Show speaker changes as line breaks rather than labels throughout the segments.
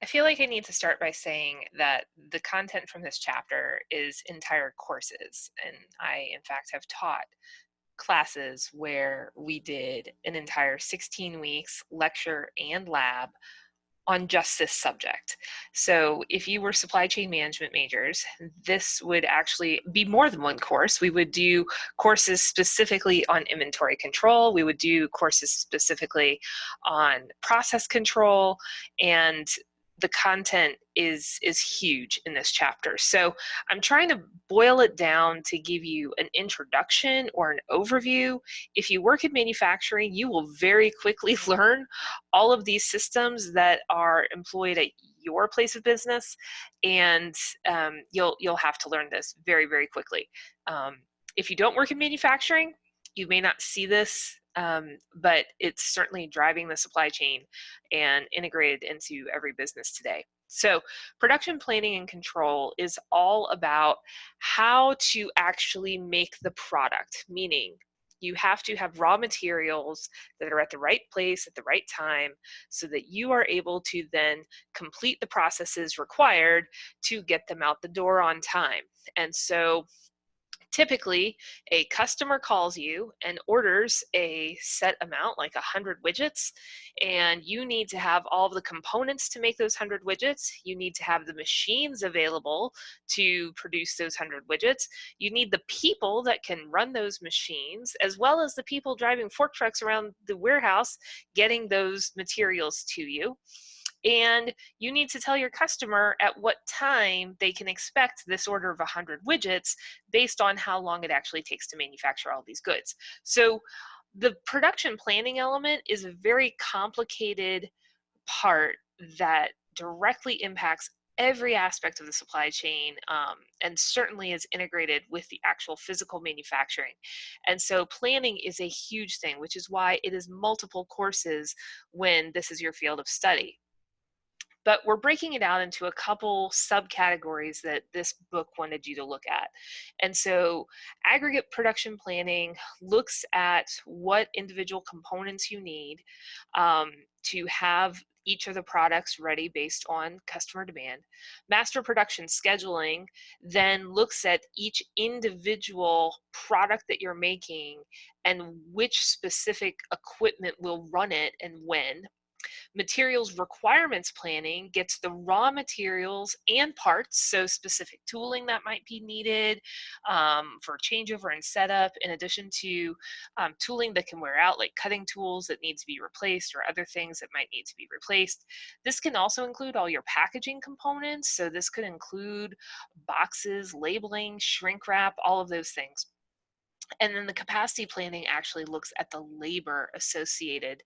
I feel like I need to start by saying that the content from this chapter is entire courses. And I, in fact, have taught classes where we did an entire 16 weeks lecture and lab on just this subject. So if you were supply chain management majors, this would actually be more than one course. We would do courses specifically on inventory control. We would do courses specifically on process control, and the content is huge in this chapter. So I'm trying to boil it down to give you an introduction or an overview. If you work in manufacturing, you will very quickly learn all of these systems that are employed at your place of business, and you'll have to learn this very quickly. If you don't work in manufacturing, you may not see this, but it's certainly driving the supply chain and integrated into every business today. So production planning and control is all about how to actually make the product, meaning you have to have raw materials that are at the right place at the right time so that you are able to then complete the processes required to get them out the door on time. And so typically, a customer calls you and orders a set amount, like 100 widgets, and you need to have all of the components to make those 100 widgets. You need to have the machines available to produce those 100 widgets. You need the people that can run those machines, as well as the people driving fork trucks around the warehouse getting those materials to you. And you need to tell your customer at what time they can expect this order of 100 widgets based on how long it actually takes to manufacture all these goods. So the production planning element is a very complicated part that directly impacts every aspect of the supply chain, and certainly is integrated with the actual physical manufacturing. And so planning is a huge thing, which is why it is multiple courses when this is your field of study. But we're breaking it out into a couple subcategories that this book wanted you to look at. And so aggregate production planning looks at what individual components you need to have each of the products ready based on customer demand. Master production scheduling then looks at each individual product that you're making and which specific equipment will run it and when. Materials requirements planning gets the raw materials and parts, so specific tooling that might be needed for changeover and setup, in addition to tooling that can wear out, like cutting tools that need to be replaced or other things that might need to be replaced. This can also include all your packaging components, so this could include boxes, labeling, shrink wrap, all of those things. And then the capacity planning actually looks at the labor associated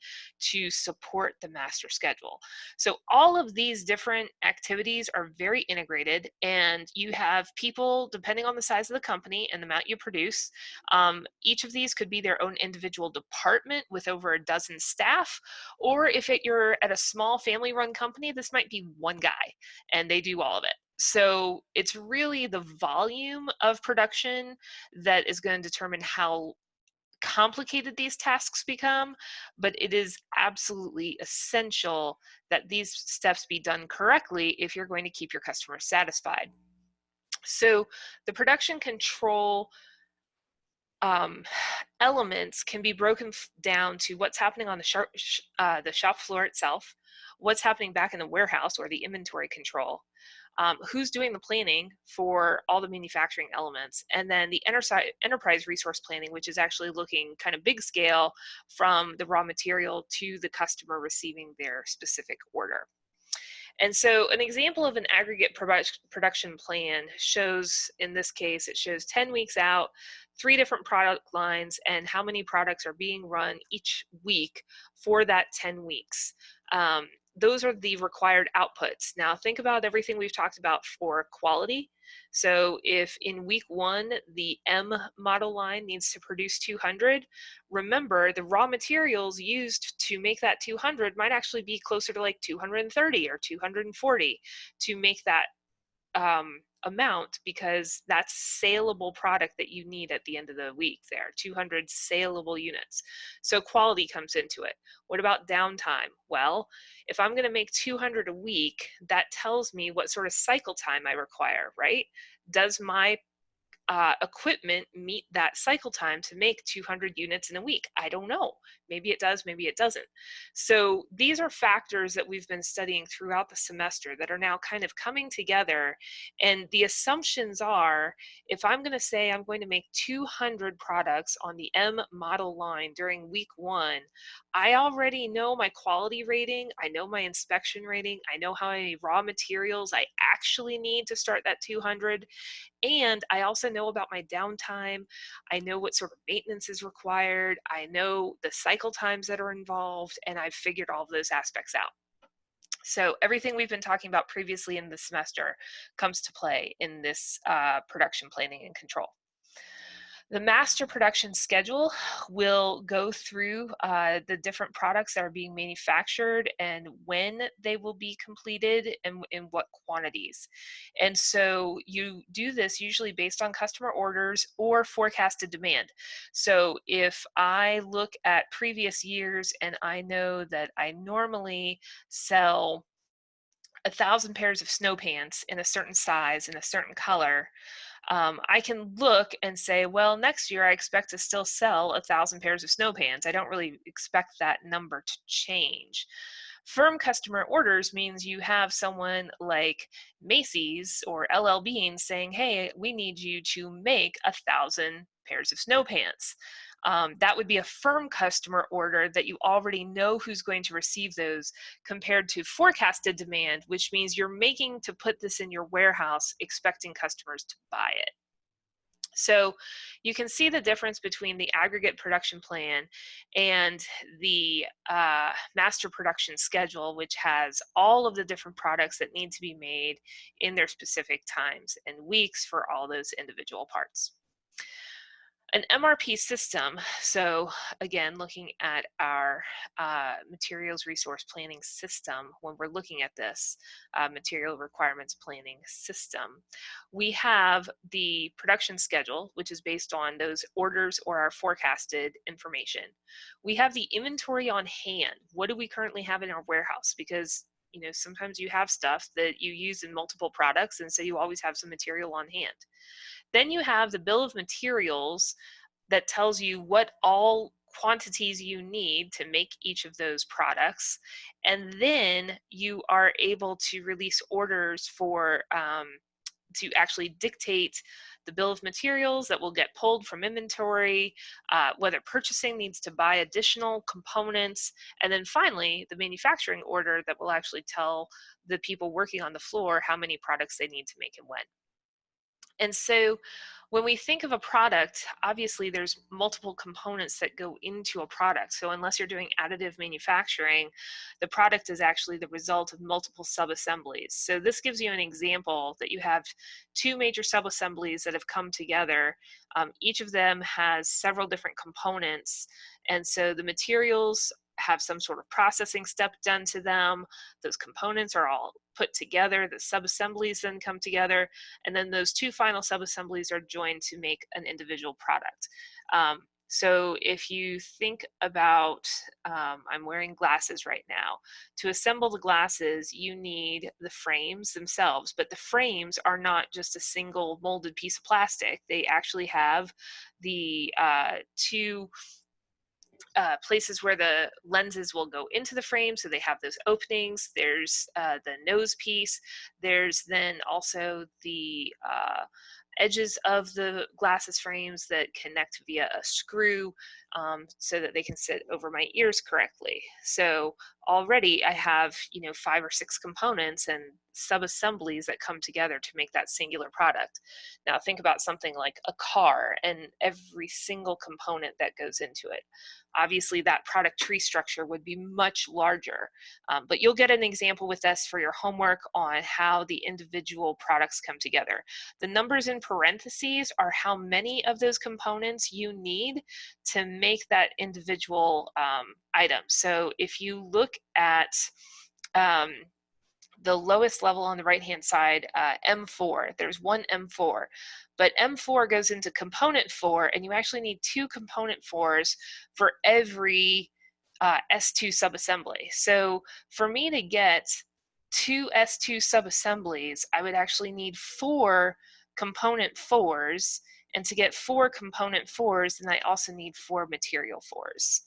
to support the master schedule. So all of these different activities are very integrated, and you have people, depending on the size of the company and the amount you produce, each of these could be their own individual department with over a dozen staff, or if you're at a small family-run company, this might be one guy and they do all of it. So it's really the volume of production that is going to determine how complicated these tasks become, but it is absolutely essential that these steps be done correctly if you're going to keep your customers satisfied. So the production control um, elements can be broken down to what's happening on the shop floor itself, what's happening back in the warehouse or the inventory control, who's doing the planning for all the manufacturing elements, and then the enterprise resource planning, which is actually looking kind of big scale from the raw material to the customer receiving their specific order. And so an example of an aggregate production plan shows, in this case, it shows 10 weeks out, 3 different product lines, and how many products are being run each week for that 10 weeks. Those are the required outputs. Now think about everything we've talked about for quality. So if in week 1, the M model line needs to produce 200, remember the raw materials used to make that 200 might actually be closer to like 230 or 240 to make that amount because that's saleable product that you need at the end of the week there, 200 saleable units. So quality comes into it. What about downtime? Well, if I'm going to make 200 a week, that tells me what sort of cycle time I require, right? Does my equipment meet that cycle time to make 200 units in a week? I don't know. Maybe it does, maybe it doesn't. So these are factors that we've been studying throughout the semester that are now kind of coming together. And the assumptions are, if I'm going to say I'm going to make 200 products on the M model line during week 1, I already know my quality rating, I know my inspection rating, I know how many raw materials I actually need to start that 200, and I also know about my downtime. I know what sort of maintenance is required. I know the cycle times that are involved, and I've figured all of those aspects out. So everything we've been talking about previously in the semester comes to play in this production planning and control. The master production schedule will go through the different products that are being manufactured and when they will be completed and in what quantities. And so you do this usually based on customer orders or forecasted demand. So if I look at previous years and I know that I normally sell 1,000 pairs of snow pants in a certain size in a certain color, I can look and say, well, next year I expect to still sell 1,000 pairs of snow pants. I don't really expect that number to change. Firm customer orders means you have someone like Macy's or LL Bean saying, hey, we need you to make 1,000 pairs of snow pants. That would be a firm customer order that you already know who's going to receive those, compared to forecasted demand, which means you're making to put this in your warehouse expecting customers to buy it. So you can see the difference between the aggregate production plan and the master production schedule, which has all of the different products that need to be made in their specific times and weeks for all those individual parts. An MRP system, so again, looking at our materials resource planning system, when we're looking at this material requirements planning system, we have the production schedule, which is based on those orders or our forecasted information. We have the inventory on hand. What do we currently have in our warehouse? Because sometimes you have stuff that you use in multiple products, and so you always have some material on hand. Then you have the bill of materials that tells you what all quantities you need to make each of those products. And then you are able to release orders for to actually dictate the bill of materials that will get pulled from inventory, whether purchasing needs to buy additional components, and then finally the manufacturing order that will actually tell the people working on the floor how many products they need to make and when. And so when we think of a product, obviously there's multiple components that go into a product. So unless you're doing additive manufacturing, the product is actually the result of multiple sub-assemblies. So this gives you an example that you have two major sub-assemblies that have come together. Each of them has several different components. And so the materials have some sort of processing step done to them. Those components are all put together. The sub-assemblies then come together. And then those two final sub-assemblies are joined to make an individual product. So if you think about, I'm wearing glasses right now. To assemble the glasses, you need the frames themselves, but the frames are not just a single molded piece of plastic. They actually have the two places where the lenses will go into the frame, so they have those openings. There's the nose piece. There's then also the edges of the glasses frames that connect via a screw so that they can sit over my ears correctly. So already I have 5 or 6 components and sub-assemblies that come together to make that singular product. Now think about something like a car and every single component that goes into it. Obviously that product tree structure would be much larger, but you'll get an example with this for your homework on how the individual products come together. The numbers in parentheses are how many of those components you need to make that individual item. So if you look at the lowest level on the right-hand side, M4. There's one M4, but M4 goes into component 4, and you actually need 2 component 4s for every S2 subassembly. So for me to get 2 S2 subassemblies, I would actually need 4 component 4s, and to get 4 component 4s, then I also need 4 material 4s.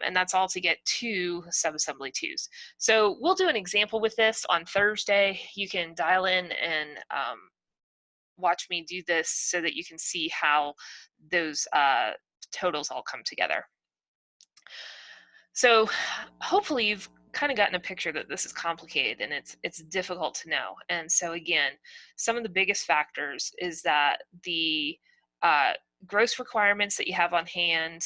And that's all to get 2 subassembly 2s. So we'll do an example with this on Thursday. You can dial in and watch me do this so that you can see how those totals all come together. So hopefully you've kind of gotten a picture that this is complicated and it's difficult to know. And so again, some of the biggest factors is that the uh, gross requirements that you have on hand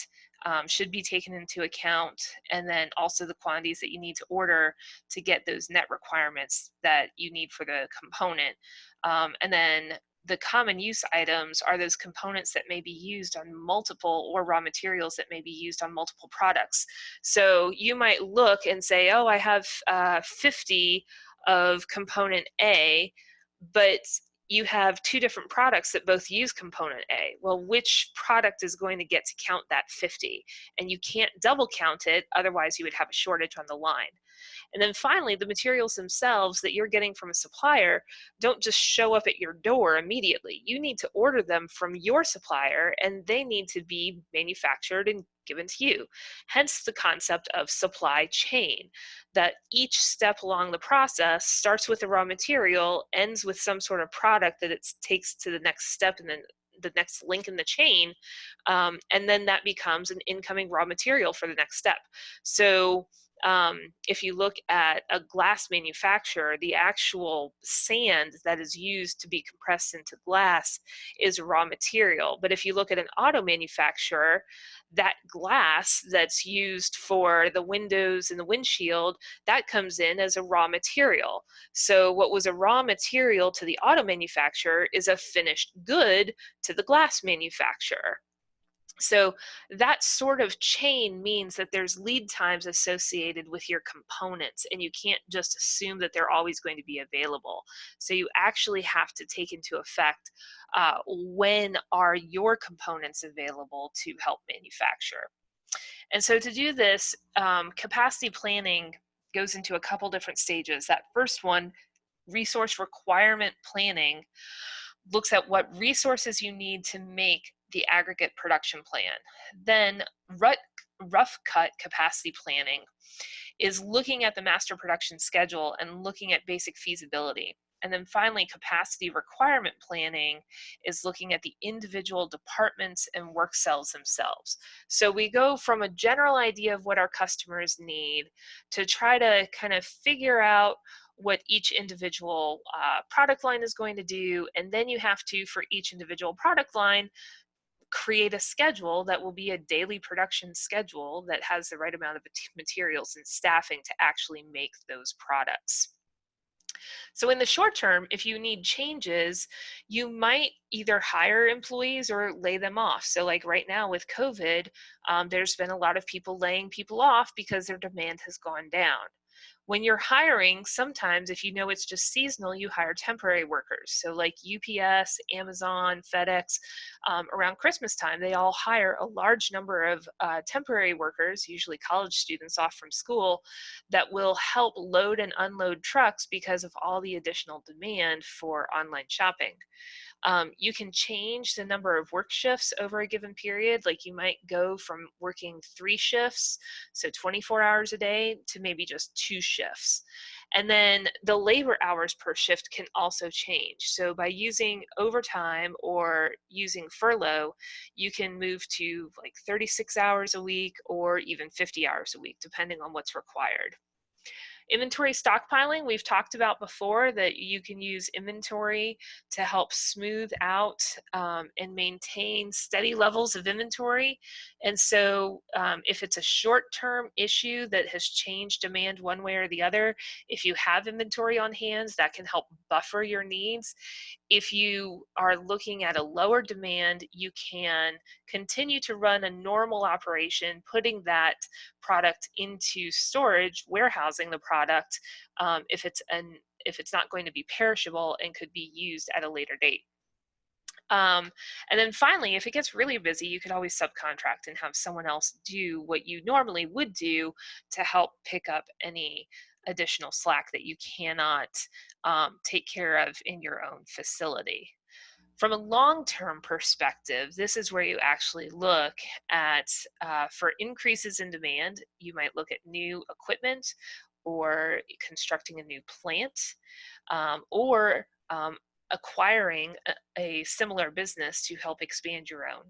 should be taken into account, and then also the quantities that you need to order to get those net requirements that you need for the component. And then the common use items are those components that may be used on multiple, or raw materials that may be used on multiple products. So you might look and say, oh, I have 50 of component A, but you have 2 different products that both use component A. Well, which product is going to get to count that 50? And you can't double count it, otherwise you would have a shortage on the line. And then finally, the materials themselves that you're getting from a supplier don't just show up at your door immediately. You need to order them from your supplier, and they need to be manufactured and given to you. Hence the concept of supply chain, that each step along the process starts with a raw material, ends with some sort of product that it takes to the next step, and then the next link in the chain, and then that becomes an incoming raw material for the next step. So if you look at a glass manufacturer, the actual sand that is used to be compressed into glass is raw material. But if you look at an auto manufacturer, that glass that's used for the windows and the windshield, that comes in as a raw material. So what was a raw material to the auto manufacturer is a finished good to the glass manufacturer. So that sort of chain means that there's lead times associated with your components, and you can't just assume that they're always going to be available. So you actually have to take into effect when are your components available to help manufacture. And so to do this, capacity planning goes into a couple different stages. That first one, resource requirement planning, looks at what resources you need to make the aggregate production plan. Then rough cut capacity planning is looking at the master production schedule and looking at basic feasibility. And then finally, capacity requirement planning is looking at the individual departments and work cells themselves. So we go from a general idea of what our customers need to try to kind of figure out what each individual product line is going to do. And then you have to, for each individual product line, create a schedule that will be a daily production schedule that has the right amount of materials and staffing to actually make those products. So in the short term, if you need changes, you might either hire employees or lay them off. So like right now with COVID, there's been a lot of people laying people off because their demand has gone down. When you're hiring, sometimes if you know it's just seasonal, you hire temporary workers. So like UPS, Amazon, FedEx, around Christmas time, they all hire a large number of temporary workers, usually college students off from school, that will help load and unload trucks because of all the additional demand for online shopping. You can change the number of work shifts over a given period. Like you might go from working 3 shifts, so 24 hours a day, to maybe just 2 shifts. And then the labor hours per shift can also change. So by using overtime or using furlough, you can move to like 36 hours a week or even 50 hours a week, depending on what's required. Inventory stockpiling, we've talked about before that you can use inventory to help smooth out and maintain steady levels of inventory. And so if it's a short-term issue that has changed demand one way or the other, if you have inventory on hand, that can help buffer your needs. If you are looking at a lower demand, you can continue to run a normal operation, putting that product into storage, warehousing the product, if it's not going to be perishable and could be used at a later date. And then finally, if it gets really busy, you could always subcontract and have someone else do what you normally would do to help pick up any additional slack that you cannot take care of in your own facility. From a long-term perspective, this is where you actually look at, for increases in demand, you might look at new equipment or constructing a new plant, or acquiring a similar business to help expand your own.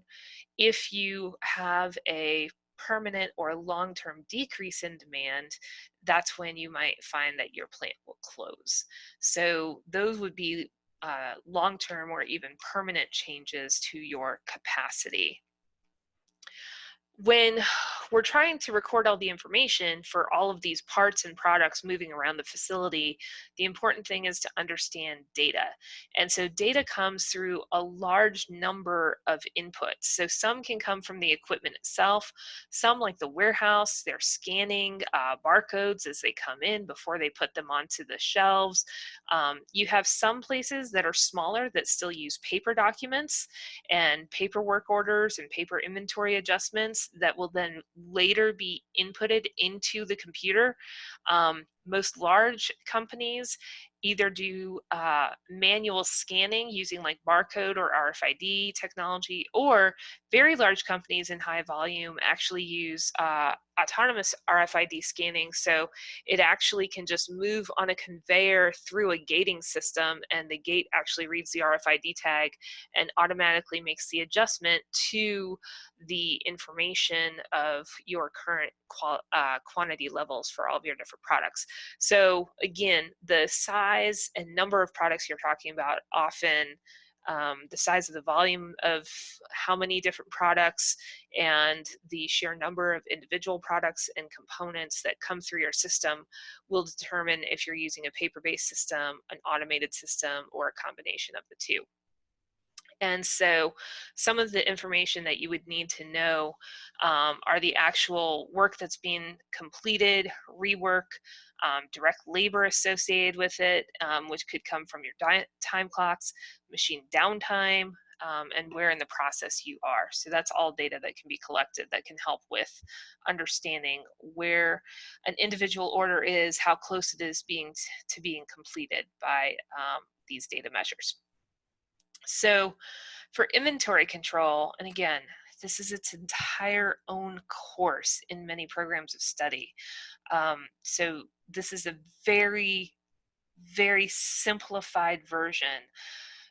If you have a permanent or long-term decrease in demand, that's when you might find that your plant will close. So those would be long-term or even permanent changes to your capacity. When we're trying to record all the information for all of these parts and products moving around the facility, the important thing is to understand data. And so data comes through a large number of inputs. So some can come from the equipment itself, some like the warehouse, they're scanning barcodes as they come in before they put them onto the shelves. You have some places that are smaller that still use paper documents and paperwork orders and paper inventory adjustments that will then later be inputted into the computer. Most large companies either do manual scanning using like barcode or RFID technology, or very large companies in high volume actually use autonomous RFID scanning. So it actually can just move on a conveyor through a gating system, and the gate actually reads the RFID tag and automatically makes the adjustment to the information of your current quantity levels for all of your different products. So again, the size and number of products you're talking about often, the size of the volume of how many different products and the sheer number of individual products and components that come through your system will determine if you're using a paper-based system, an automated system, or a combination of the two. And so some of the information that you would need to know are the actual work that's being completed, rework, direct labor associated with it, which could come from your time clocks, machine downtime, and where in the process you are. So that's all data that can be collected that can help with understanding where an individual order is, how close it is to being completed by these data measures. So for inventory control, and again, this is its entire own course in many programs of study. So this is a very, very simplified version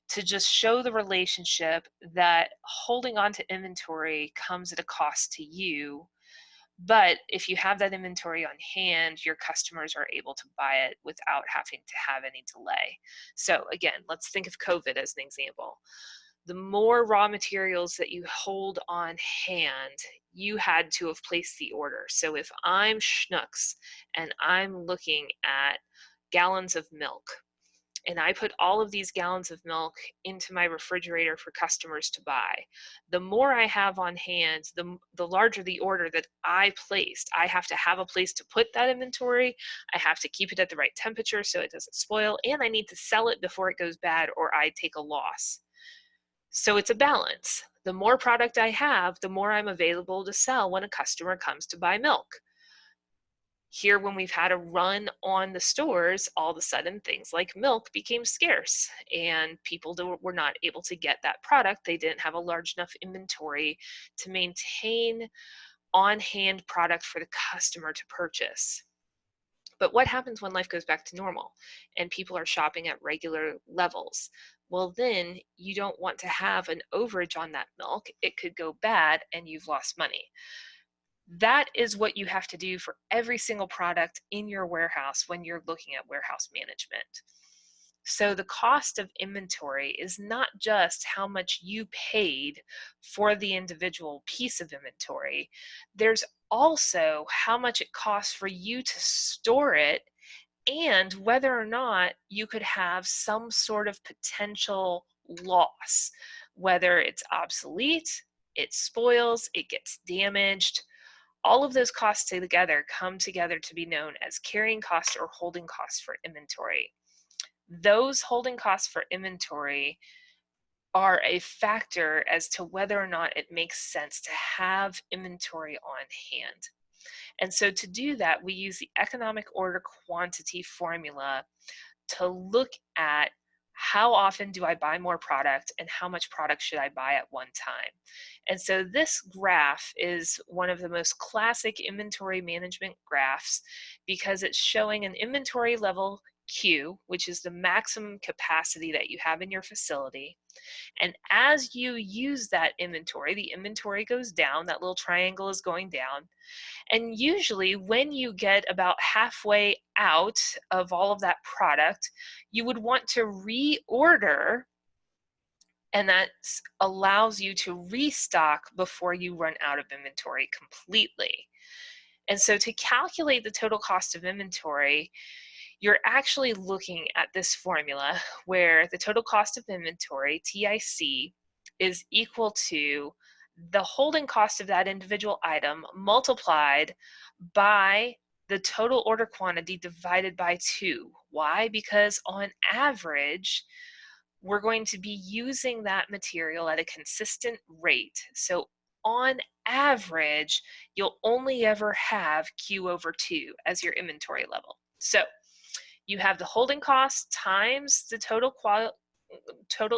to just show the relationship that holding on to inventory comes at a cost to you. But if you have that inventory on hand, your customers are able to buy it without having to have any delay. So again, let's think of COVID as an example. The more raw materials that you hold on hand, you had to have placed the order. So if I'm Schnucks and I'm looking at gallons of milk, and I put all of these gallons of milk into my refrigerator for customers to buy, the more I have on hand, the larger the order that I placed. I have to have a place to put that inventory. I have to keep it at the right temperature so it doesn't spoil, and I need to sell it before it goes bad or I take a loss. So it's a balance. The more product I have, the more I'm available to sell when a customer comes to buy milk. Here, when we've had a run on the stores, all of a sudden things like milk became scarce and people were not able to get that product. They didn't have a large enough inventory to maintain on-hand product for the customer to purchase. But what happens when life goes back to normal and people are shopping at regular levels? Well, then you don't want to have an overage on that milk. It could go bad and you've lost money. That is what you have to do for every single product in your warehouse when you're looking at warehouse management. So the cost of inventory is not just how much you paid for the individual piece of inventory. There's also how much it costs for you to store it and whether or not you could have some sort of potential loss, whether it's obsolete, it spoils, it gets damaged. All of those costs together come together to be known as carrying costs or holding costs for inventory. Those holding costs for inventory are a factor as to whether or not it makes sense to have inventory on hand. And so to do that, we use the economic order quantity formula to look at how often do I buy more product and how much product should I buy at one time. And so this graph is one of the most classic inventory management graphs because it's showing an inventory level Q, which is the maximum capacity that you have in your facility. And as you use that inventory, the inventory goes down, that little triangle is going down. And usually when you get about halfway out of all of that product, you would want to reorder, and that allows you to restock before you run out of inventory completely. And so to calculate the total cost of inventory, you're actually looking at this formula where the total cost of inventory, TIC, is equal to the holding cost of that individual item multiplied by the total order quantity divided by 2. Why? Because on average, we're going to be using that material at a consistent rate. So on average, you'll only ever have Q over 2 as your inventory level. So you have the holding cost times the total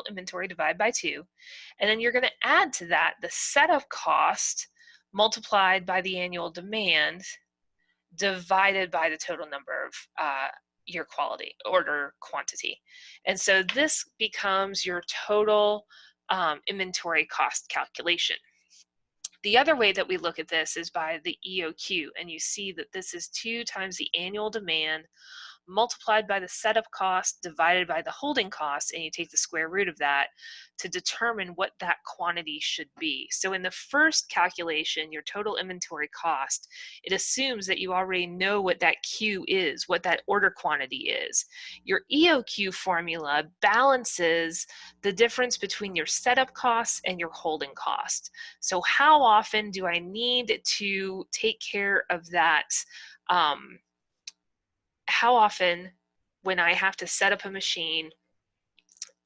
inventory divided by 2, and then you're going to add to that the setup cost multiplied by the annual demand divided by the total number of your quality order quantity. And so this becomes your total inventory cost calculation. The other way that we look at this is by the EOQ, and you see that this is 2 times the annual demand multiplied by the setup cost divided by the holding cost, and you take the square root of that to determine what that quantity should be. So in the first calculation, your total inventory cost, it assumes that you already know what that Q is, what that order quantity is. Your EOQ formula balances the difference between your setup costs and your holding cost. So how often do I need to take care of that? How often, when I have to set up a machine,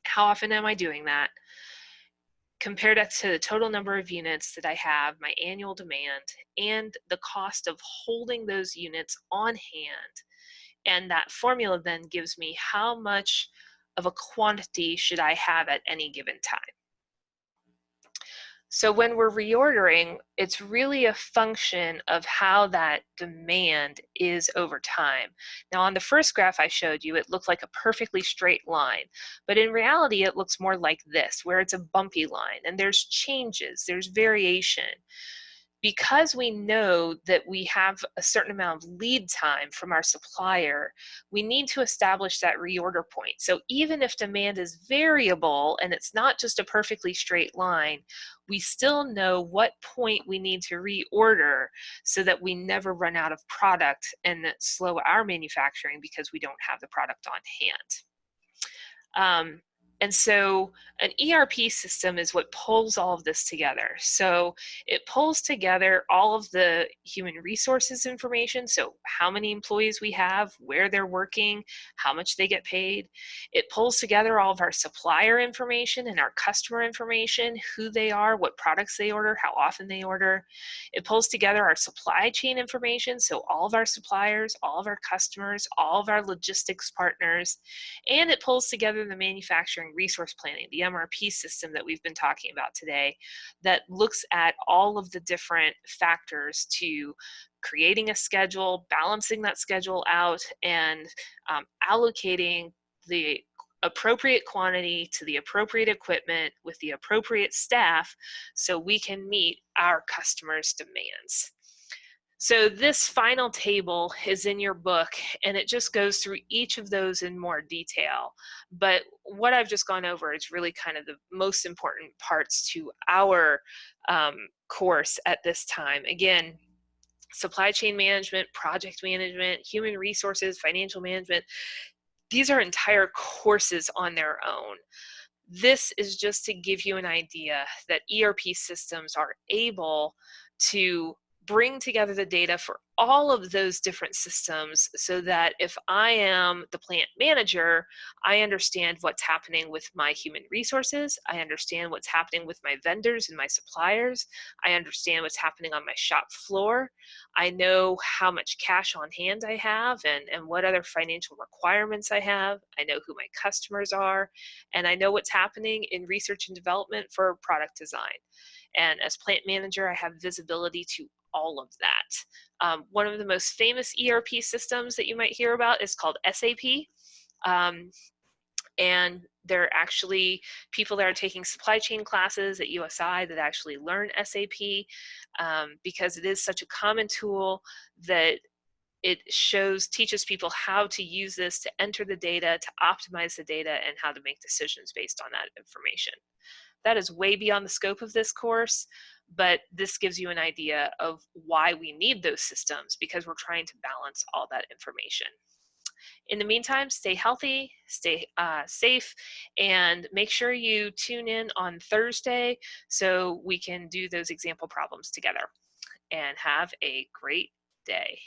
how often am I doing that? Compare that to the total number of units that I have, my annual demand, and the cost of holding those units on hand. And that formula then gives me how much of a quantity should I have at any given time. So when we're reordering, it's really a function of how that demand is over time. Now on the first graph I showed you, it looked like a perfectly straight line, but in reality it looks more like this, where it's a bumpy line and there's changes, there's variation. Because we know that we have a certain amount of lead time from our supplier, we need to establish that reorder point. So even if demand is variable and it's not just a perfectly straight line, we still know what point we need to reorder so that we never run out of product and slow our manufacturing because we don't have the product on hand. And so an ERP system is what pulls all of this together. So it pulls together all of the human resources information, so how many employees we have, where they're working, how much they get paid. It pulls together all of our supplier information and our customer information, who they are, what products they order, how often they order. It pulls together our supply chain information, so all of our suppliers, all of our customers, all of our logistics partners, and it pulls together the manufacturing resource planning, the MRP system that we've been talking about today, that looks at all of the different factors to creating a schedule, balancing that schedule out, and allocating the appropriate quantity to the appropriate equipment with the appropriate staff so we can meet our customers' demands. So this final table is in your book, and it just goes through each of those in more detail. But what I've just gone over is really kind of the most important parts to our course at this time. Again, supply chain management, project management, human resources, financial management. These are entire courses on their own. This is just to give you an idea that ERP systems are able to bring together the data for all of those different systems so that if I am the plant manager, I understand what's happening with my human resources, I understand what's happening with my vendors and my suppliers, I understand what's happening on my shop floor, I know how much cash on hand I have and what other financial requirements I have, I know who my customers are, and I know what's happening in research and development for product design. And as plant manager, I have visibility to all of that. One of the most famous ERP systems that you might hear about is called SAP. Um, and there are actually people that are taking supply chain classes at USI that actually learn SAP because it is such a common tool that it teaches people how to use this to enter the data, to optimize the data, and how to make decisions based on that information. That is way beyond the scope of this course, but this gives you an idea of why we need those systems because we're trying to balance all that information. In the meantime, stay healthy, stay safe, and make sure you tune in on Thursday so we can do those example problems together. And have a great day.